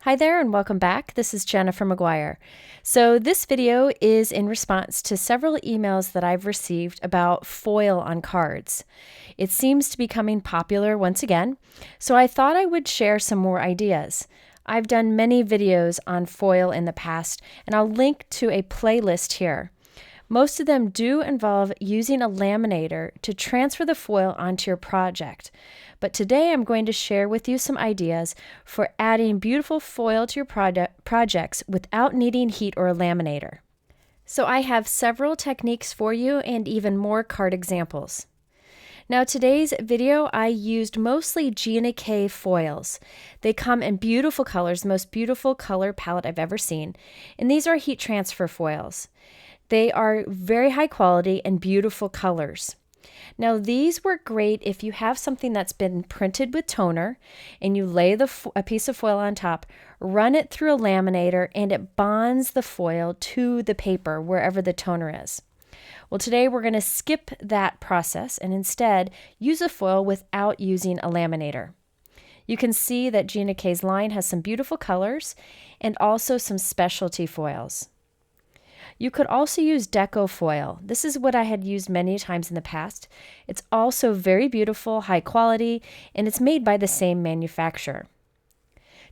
Hi there and welcome back. This is Jennifer McGuire. So this video is in response to several emails that I've received about foil on cards. It seems to be becoming popular once again, so I thought I would share some more ideas. I've done many videos on foil in the past, and I'll link to a playlist here. Most of them do involve using a laminator to transfer the foil onto your project. But today I'm going to share with you some ideas for adding beautiful foil to your projects without needing heat or a laminator. So I have several techniques for you and even more card examples. Now today's video I used mostly Gina K foils. They come in beautiful colors, the most beautiful color palette I've ever seen, and these are heat transfer foils. They are very high quality and beautiful colors. Now these work great if you have something that's been printed with toner and you lay a piece of foil on top, run it through a laminator, and it bonds the foil to the paper wherever the toner is. Well, today we're going to skip that process and instead use a foil without using a laminator. You can see that Gina K's line has some beautiful colors and also some specialty foils. You could also use Deco Foil. This is what I had used many times in the past. It's also very beautiful, high quality, and it's made by the same manufacturer.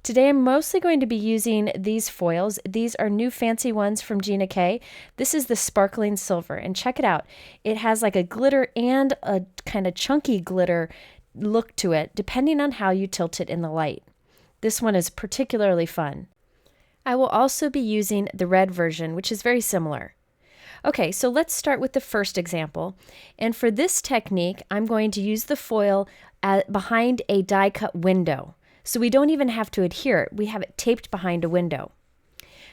Today I'm mostly going to be using these foils. These are new fancy ones from Gina K. This is the sparkling silver, and check it out. It has like a glitter and a kind of chunky glitter look to it, depending on how you tilt it in the light. This one is particularly fun. I will also be using the red version, which is very similar. Okay, so let's start with the first example. And for this technique, I'm going to use the foil behind a die cut window. So we don't even have to adhere it. We have it taped behind a window.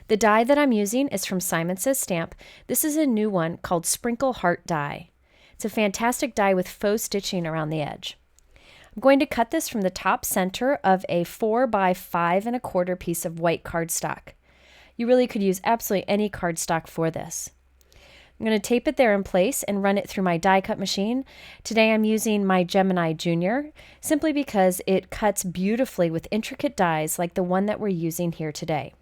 The die that I'm using is from Simon Says Stamp. This is a new one called Sprinkle Heart die. It's a fantastic die with faux stitching around the edge. I'm going to cut this from the top center of a 4 by 5 1/4 piece of white cardstock. You really could use absolutely any cardstock for this. I'm going to tape it there in place and run it through my die cut machine. Today I'm using my Gemini Junior simply because it cuts beautifully with intricate dies like the one that we're using here today.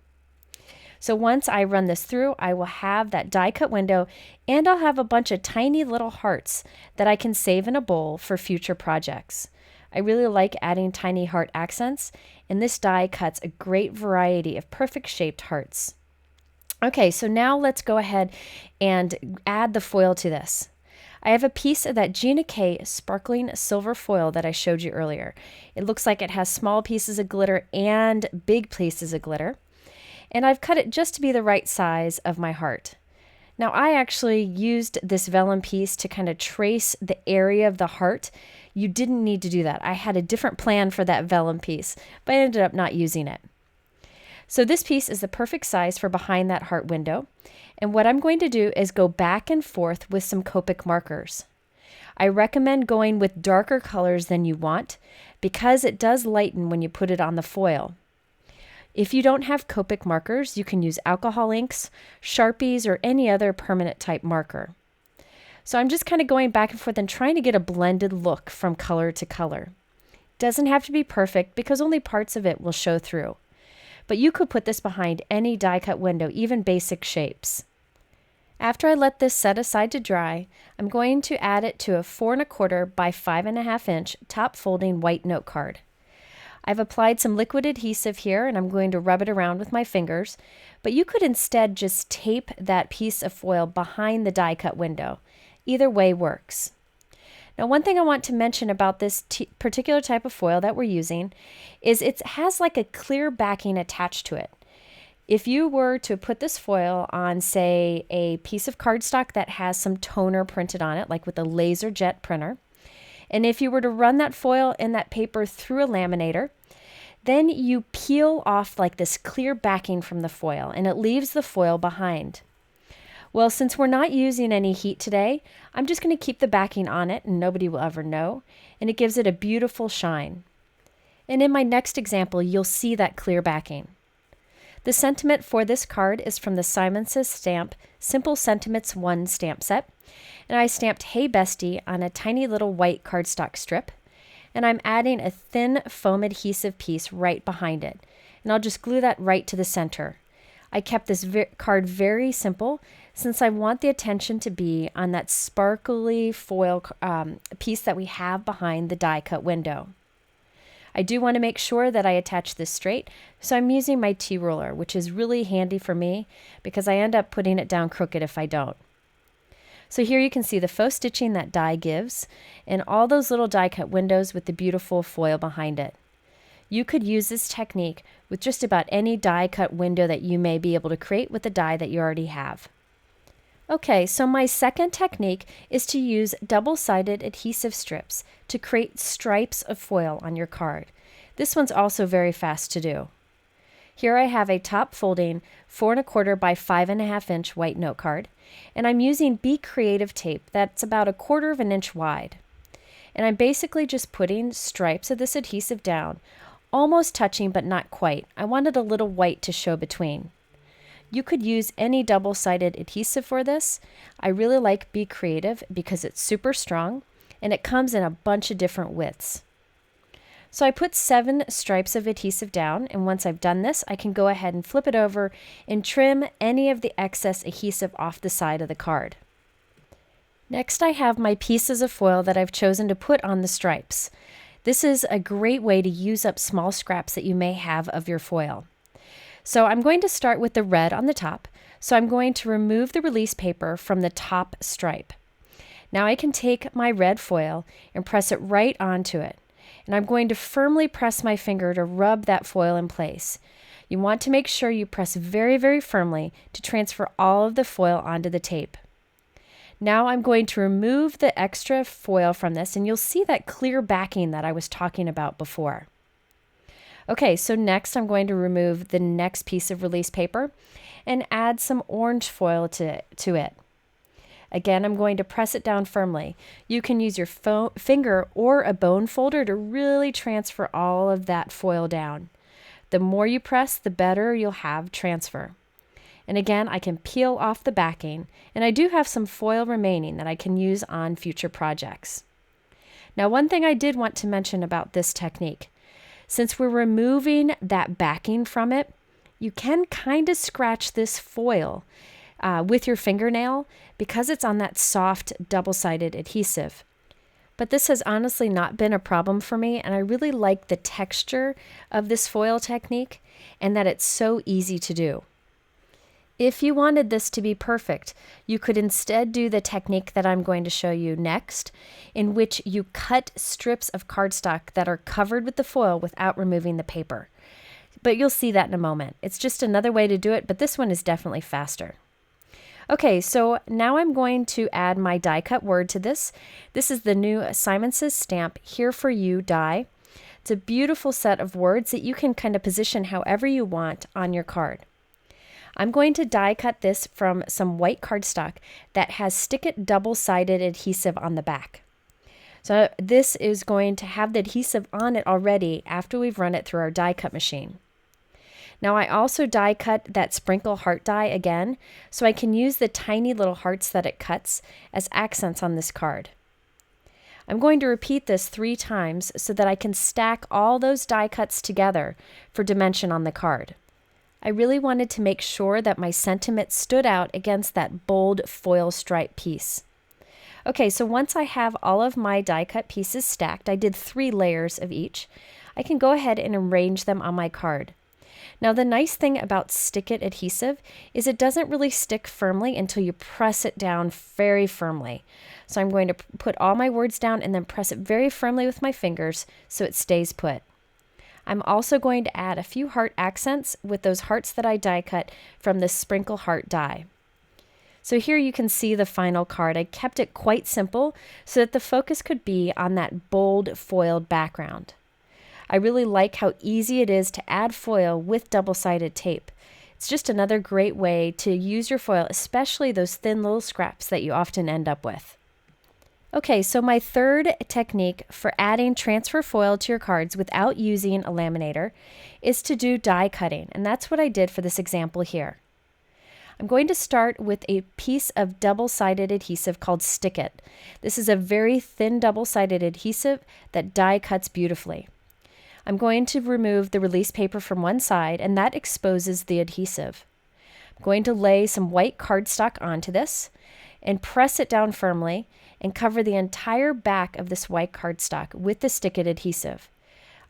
So once I run this through, I will have that die cut window and I'll have a bunch of tiny little hearts that I can save in a bowl for future projects. I really like adding tiny heart accents, and this die cuts a great variety of perfect shaped hearts. Okay, so now let's go ahead and add the foil to this. I have a piece of that Gina K sparkling silver foil that I showed you earlier. It looks like it has small pieces of glitter and big pieces of glitter, and I've cut it just to be the right size of my heart. Now I actually used this vellum piece to kind of trace the area of the heart. You didn't need to do that. I had a different plan for that vellum piece, but I ended up not using it. So this piece is the perfect size for behind that heart window. And what I'm going to do is go back and forth with some Copic markers. I recommend going with darker colors than you want because it does lighten when you put it on the foil. If you don't have Copic markers, you can use alcohol inks, Sharpies, or any other permanent type marker. So I'm just kind of going back and forth and trying to get a blended look from color to color. Doesn't have to be perfect because only parts of it will show through. But you could put this behind any die cut window, even basic shapes. After I let this set aside to dry, I'm going to add it to a 4 1/4 by 5 1/2 inch top folding white note card. I've applied some liquid adhesive here and I'm going to rub it around with my fingers, but you could instead just tape that piece of foil behind the die cut window. Either way works. Now one thing I want to mention about this particular type of foil that we're using is it has like a clear backing attached to it. If you were to put this foil on, say, a piece of cardstock that has some toner printed on it, like with a laser jet printer, and if you were to run that foil and that paper through a laminator, then you peel off like this clear backing from the foil and it leaves the foil behind. Well, since we're not using any heat today, I'm just going to keep the backing on it and nobody will ever know, and it gives it a beautiful shine. And in my next example, you'll see that clear backing. The sentiment for this card is from the Simon Says Stamp Simple Sentiments 1 stamp set, and I stamped Hey Bestie on a tiny little white cardstock strip, and I'm adding a thin foam adhesive piece right behind it. and I'll just glue that right to the center. I kept this card very simple since I want the attention to be on that sparkly foil piece that we have behind the die cut window. I do want to make sure that I attach this straight, so I'm using my T-roller, which is really handy for me because I end up putting it down crooked if I don't. So here you can see the faux stitching that die gives and all those little die cut windows with the beautiful foil behind it. You could use this technique with just about any die cut window that you may be able to create with the die that you already have. Okay, so my second technique is to use double-sided adhesive strips to create stripes of foil on your card. This one's also very fast to do. Here I have a top folding 4 1/4 by 5 1/2 inch white note card, and I'm using Be Creative tape that's about 1/4 of an inch wide. And I'm basically just putting stripes of this adhesive down, almost touching but not quite. I wanted a little white to show between. You could use any double-sided adhesive for this. I really like Be Creative because it's super strong and it comes in a bunch of different widths. So I put 7 stripes of adhesive down, and once I've done this, I can go ahead and flip it over and trim any of the excess adhesive off the side of the card. Next, I have my pieces of foil that I've chosen to put on the stripes. This is a great way to use up small scraps that you may have of your foil. So I'm going to start with the red on the top. So I'm going to remove the release paper from the top stripe. Now I can take my red foil and press it right onto it. And I'm going to firmly press my finger to rub that foil in place. You want to make sure you press very, very firmly to transfer all of the foil onto the tape. Now I'm going to remove the extra foil from this, and you'll see that clear backing that I was talking about before. Okay, so next I'm going to remove the next piece of release paper and add some orange foil to it. Again, I'm going to press it down firmly. You can use your finger or a bone folder to really transfer all of that foil down. The more you press, the better you'll have transfer. And again, I can peel off the backing, and I do have some foil remaining that I can use on future projects. Now, one thing I did want to mention about this technique, since we're removing that backing from it, you can kind of scratch this foil with your fingernail because it's on that soft double-sided adhesive. But this has honestly not been a problem for me, and I really like the texture of this foil technique and that it's so easy to do. If you wanted this to be perfect, you could instead do the technique that I'm going to show you next, in which you cut strips of cardstock that are covered with the foil without removing the paper. But you'll see that in a moment. It's just another way to do it, but this one is definitely faster. Okay, so now I'm going to add my die cut word to this. This is the new Simon Says stamp, Here For You die. It's a beautiful set of words that you can kind of position however you want on your card. I'm going to die cut this from some white cardstock that has Stick-It double-sided adhesive on the back. So this is going to have the adhesive on it already after we've run it through our die cut machine. Now I also die cut that sprinkle heart die again, so I can use the tiny little hearts that it cuts as accents on this card. I'm going to repeat this 3 times so that I can stack all those die cuts together for dimension on the card. I really wanted to make sure that my sentiment stood out against that bold foil stripe piece. Okay, so once I have all of my die cut pieces stacked, I did 3 layers of each, I can go ahead and arrange them on my card. Now the nice thing about Stick-It adhesive is it doesn't really stick firmly until you press it down very firmly. So I'm going to put all my words down and then press it very firmly with my fingers so it stays put. I'm also going to add a few heart accents with those hearts that I die cut from the sprinkle heart die. So here you can see the final card. I kept it quite simple so that the focus could be on that bold foiled background. I really like how easy it is to add foil with double-sided tape. It's just another great way to use your foil, especially those thin little scraps that you often end up with. Okay, so my third technique for adding transfer foil to your cards without using a laminator is to do die cutting, and that's what I did for this example here. I'm going to start with a piece of double-sided adhesive called Stick-It. This is a very thin double-sided adhesive that die cuts beautifully. I'm going to remove the release paper from one side, and that exposes the adhesive. I'm going to lay some white cardstock onto this and press it down firmly and cover the entire back of this white cardstock with the Stick It adhesive.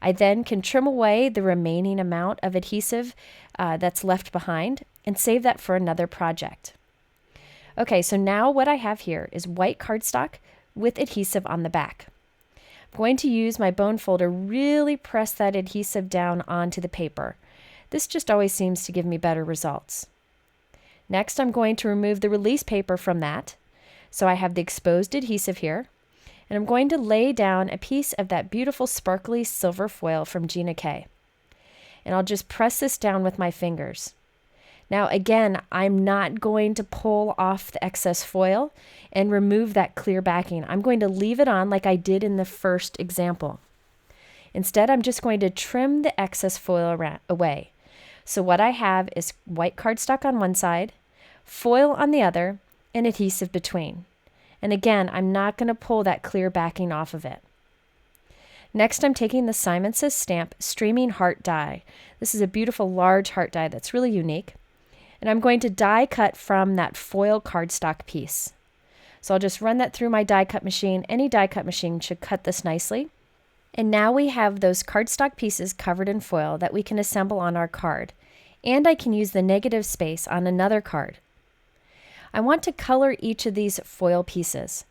I then can trim away the remaining amount of adhesive that's left behind and save that for another project. Okay, so now what I have here is white cardstock with adhesive on the back. I'm going to use my bone folder, really press that adhesive down onto the paper. This just always seems to give me better results. Next, I'm going to remove the release paper from that. So I have the exposed adhesive here, and I'm going to lay down a piece of that beautiful sparkly silver foil from Gina K. And I'll just press this down with my fingers. Now again, I'm not going to pull off the excess foil and remove that clear backing. I'm going to leave it on like I did in the first example. Instead, I'm just going to trim the excess foil away. So what I have is white cardstock on one side, foil on the other, and adhesive between. And again, I'm not going to pull that clear backing off of it. Next, I'm taking the Simon Says Stamp Streaming Heart die. This is a beautiful large heart die that's really unique. And I'm going to die cut from that foil cardstock piece. So I'll just run that through my die cut machine. Any die cut machine should cut this nicely. And now we have those cardstock pieces covered in foil that we can assemble on our card. And I can use the negative space on another card. I want to color each of these foil pieces.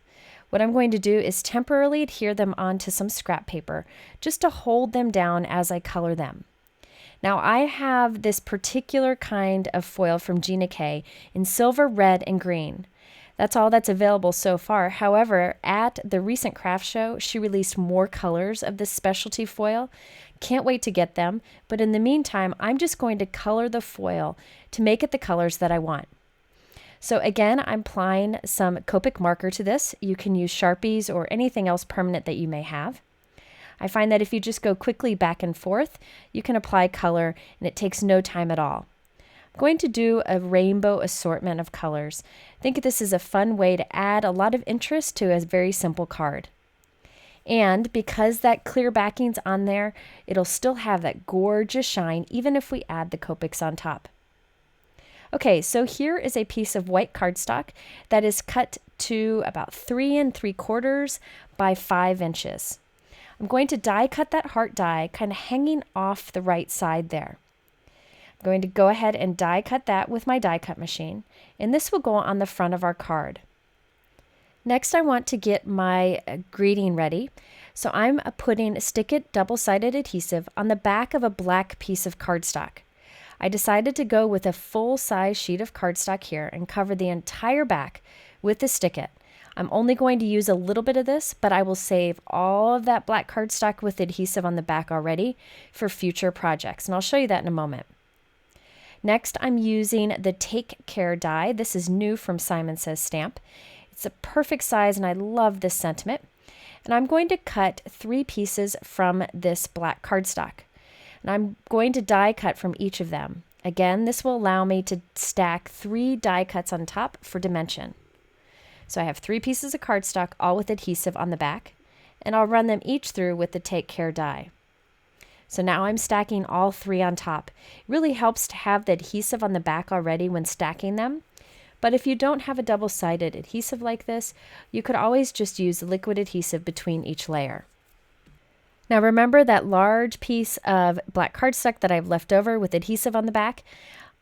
What I'm going to do is temporarily adhere them onto some scrap paper just to hold them down as I color them. Now I have this particular kind of foil from Gina K in silver, red, and green. That's all that's available so far. However, at the recent craft show, she released more colors of this specialty foil. Can't wait to get them, but in the meantime, I'm just going to color the foil to make it the colors that I want. So again, I'm applying some Copic marker to this. You can use Sharpies or anything else permanent that you may have. I find that if you just go quickly back and forth, you can apply color and it takes no time at all. I'm going to do a rainbow assortment of colors. I think this is a fun way to add a lot of interest to a very simple card. And because that clear backing's on there, it'll still have that gorgeous shine even if we add the Copics on top. Okay, so here is a piece of white cardstock that is cut to about 3 3/4 by 5 inches. I'm going to die cut that heart die kind of hanging off the right side there. I'm going to go ahead and die cut that with my die cut machine, and this will go on the front of our card. Next, I want to get my greeting ready. So I'm putting Stick It double-sided adhesive on the back of a black piece of cardstock. I decided to go with a full-size sheet of cardstock here and cover the entire back with the Stick It. I'm only going to use a little bit of this, but I will save all of that black cardstock with adhesive on the back already for future projects, and I'll show you that in a moment. Next, I'm using the Take Care die. This is new from Simon Says Stamp. It's a perfect size, and I love this sentiment. And I'm going to cut 3 pieces from this black cardstock. And I'm going to die cut from each of them. Again, this will allow me to stack 3 die cuts on top for dimension. So I have 3 pieces of cardstock, all with adhesive on the back, and I'll run them each through with the Take Care die. So now I'm stacking all 3 on top. It really helps to have the adhesive on the back already when stacking them. But if you don't have a double-sided adhesive like this, you could always just use liquid adhesive between each layer. Now remember that large piece of black cardstock that I've left over with adhesive on the back?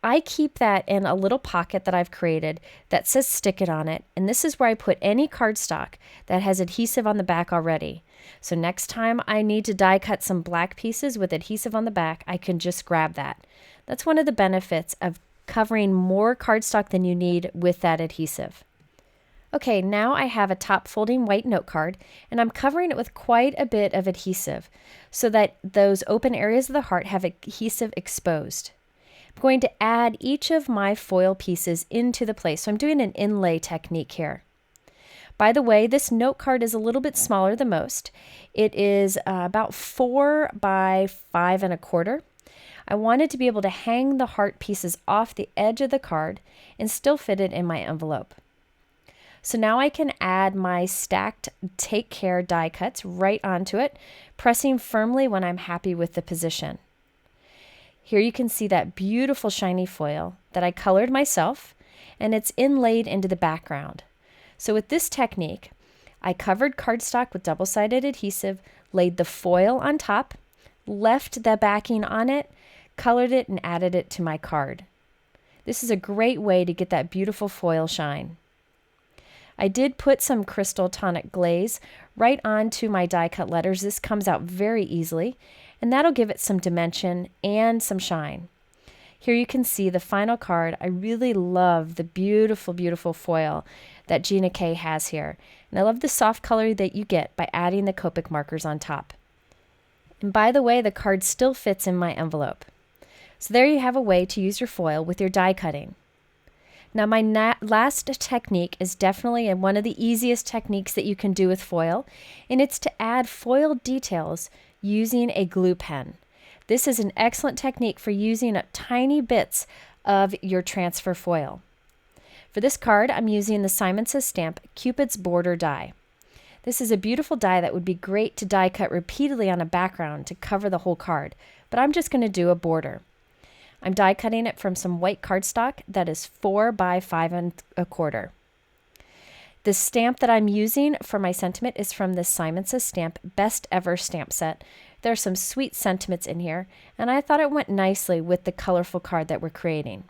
I keep that in a little pocket that I've created that says Stick It on it, and this is where I put any cardstock that has adhesive on the back already. So next time I need to die cut some black pieces with adhesive on the back, I can just grab that. That's one of the benefits of covering more cardstock than you need with that adhesive. Okay, now I have a top folding white note card, and I'm covering it with quite a bit of adhesive so that those open areas of the heart have adhesive exposed. I'm going to add each of my foil pieces into the place, so I'm doing an inlay technique here. By the way, this note card is a little bit smaller than most. It is about 4 by 5 1/4. I wanted to be able to hang the heart pieces off the edge of the card and still fit it in my envelope. So now I can add my stacked Take Care die cuts right onto it, pressing firmly when I'm happy with the position. Here you can see that beautiful shiny foil that I colored myself, and it's inlaid into the background. So with this technique, I covered cardstock with double-sided adhesive, laid the foil on top, left the backing on it, colored it, and added it to my card. This is a great way to get that beautiful foil shine. I did put some crystal tonic glaze right onto my die cut letters. This comes out very easily, and that'll give it some dimension and some shine. Here you can see the final card. I really love the beautiful, beautiful foil that Gina K has here. And I love the soft color that you get by adding the Copic markers on top. And by the way, the card still fits in my envelope. So there you have a way to use your foil with your die cutting. Now my last technique is definitely one of the easiest techniques that you can do with foil, and it's to add foil details using a glue pen. This is an excellent technique for using up tiny bits of your transfer foil. For this card, I'm using the Simon Says Stamp Cupid's Border die. This is a beautiful die that would be great to die cut repeatedly on a background to cover the whole card, but I'm just going to do a border. I'm die cutting it from some white cardstock that is 4 by 5 1/4. The stamp that I'm using for my sentiment is from the Simon Says Stamp Best Ever stamp set. There are some sweet sentiments in here, and I thought it went nicely with the colorful card that we're creating.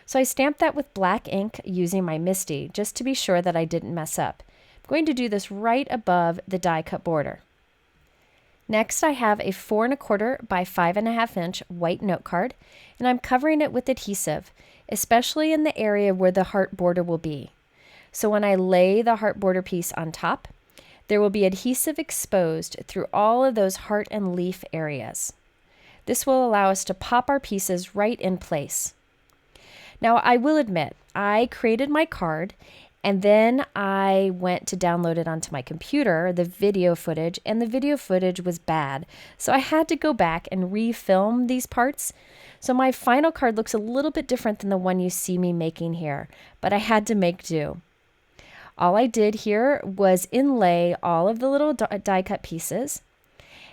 So I stamped that with black ink using my Misty, just to be sure that I didn't mess up. I'm going to do this right above the die cut border. Next, I have a 4 1/4 by 5 1/2 inch white note card, and I'm covering it with adhesive, especially in the area where the heart border will be. So when I lay the heart border piece on top, there will be adhesive exposed through all of those heart and leaf areas. This will allow us to pop our pieces right in place. Now, I will admit, I created my card and then I went to download it onto my computer, the video footage, and the video footage was bad. So I had to go back and refilm these parts. So my final card looks a little bit different than the one you see me making here, but I had to make do. All I did here was inlay all of the little die cut pieces,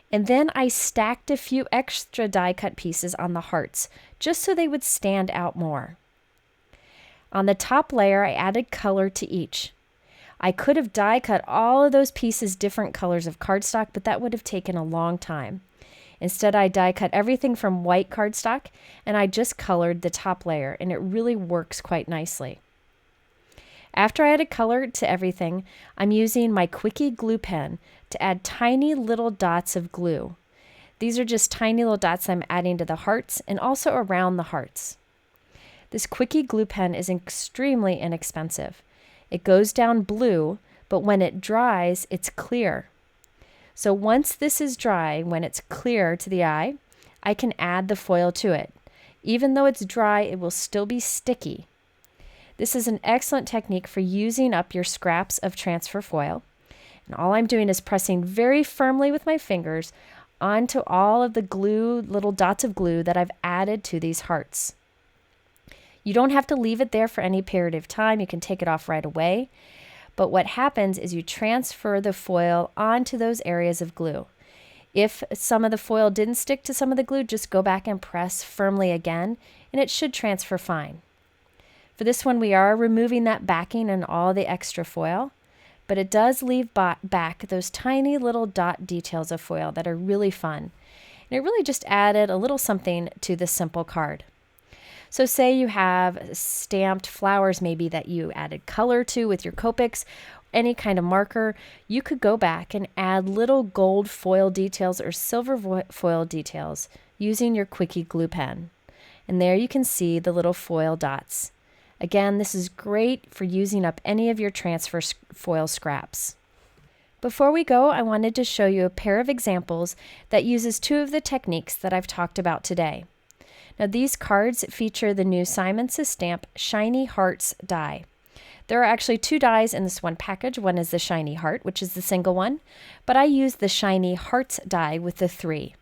and then I stacked a few extra die cut pieces on the hearts, just so they would stand out more. On the top layer, I added color to each. I could have die cut all of those pieces different colors of cardstock, but that would have taken a long time. Instead, I die cut everything from white cardstock, and I just colored the top layer, and it really works quite nicely. After I added color to everything, I'm using my Quickie Glue Pen to add tiny little dots of glue. These are just tiny little dots I'm adding to the hearts and also around the hearts. This Quickie Glue Pen is extremely inexpensive. It goes down blue, but when it dries, it's clear. So once this is dry, when it's clear to the eye, I can add the foil to it. Even though it's dry, it will still be sticky. This is an excellent technique for using up your scraps of transfer foil. And all I'm doing is pressing very firmly with my fingers onto all of the glue, little dots of glue that I've added to these hearts. You don't have to leave it there for any period of time. You can take it off right away. But what happens is you transfer the foil onto those areas of glue. If some of the foil didn't stick to some of the glue, just go back and press firmly again, and it should transfer fine. For this one, we are removing that backing and all the extra foil, but it does leave back those tiny little dot details of foil that are really fun. And it really just added a little something to this simple card. So say you have stamped flowers maybe that you added color to with your Copics, any kind of marker, you could go back and add little gold foil details or silver foil details using your Quickie Glue Pen. And there you can see the little foil dots. Again, this is great for using up any of your transfer foil scraps. Before we go, I wanted to show you a pair of examples that uses two of the techniques that I've talked about today. Now these cards feature the new Simon Says Stamp Shiny Hearts die. There are actually two dies in this one package. One is the Shiny Heart, which is the single one, but I used the Shiny Hearts die with the 3.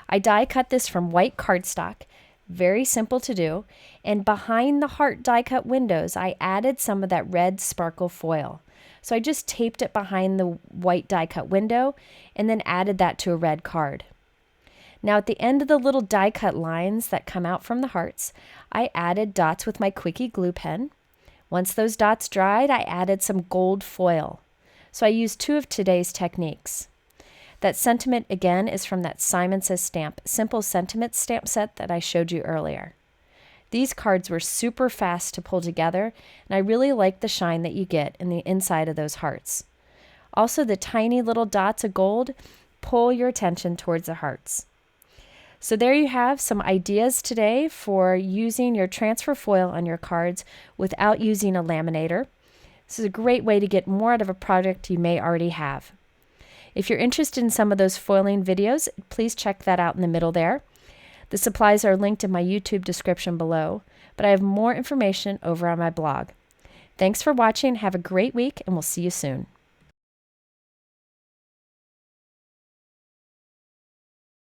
I die cut this from white cardstock, Very simple to do. And behind the heart die cut windows, I added some of that red sparkle foil. So I just taped it behind the white die cut window and then added that to a red card. Now at the end of the little die cut lines that come out from the hearts, I added dots with my Quickie Glue Pen. Once those dots dried, I added some gold foil. So I used 2 of today's techniques. That sentiment again is from that Simon Says Stamp Simple Sentiment stamp set that I showed you earlier. These cards were super fast to pull together, and I really like the shine that you get in the inside of those hearts. Also, the tiny little dots of gold pull your attention towards the hearts. So there you have some ideas today for using your transfer foil on your cards without using a laminator. This is a great way to get more out of a project you may already have. If you're interested in some of those foiling videos, please check that out in the middle there. The supplies are linked in my YouTube description below, but I have more information over on my blog. Thanks for watching, have a great week, and we'll see you soon.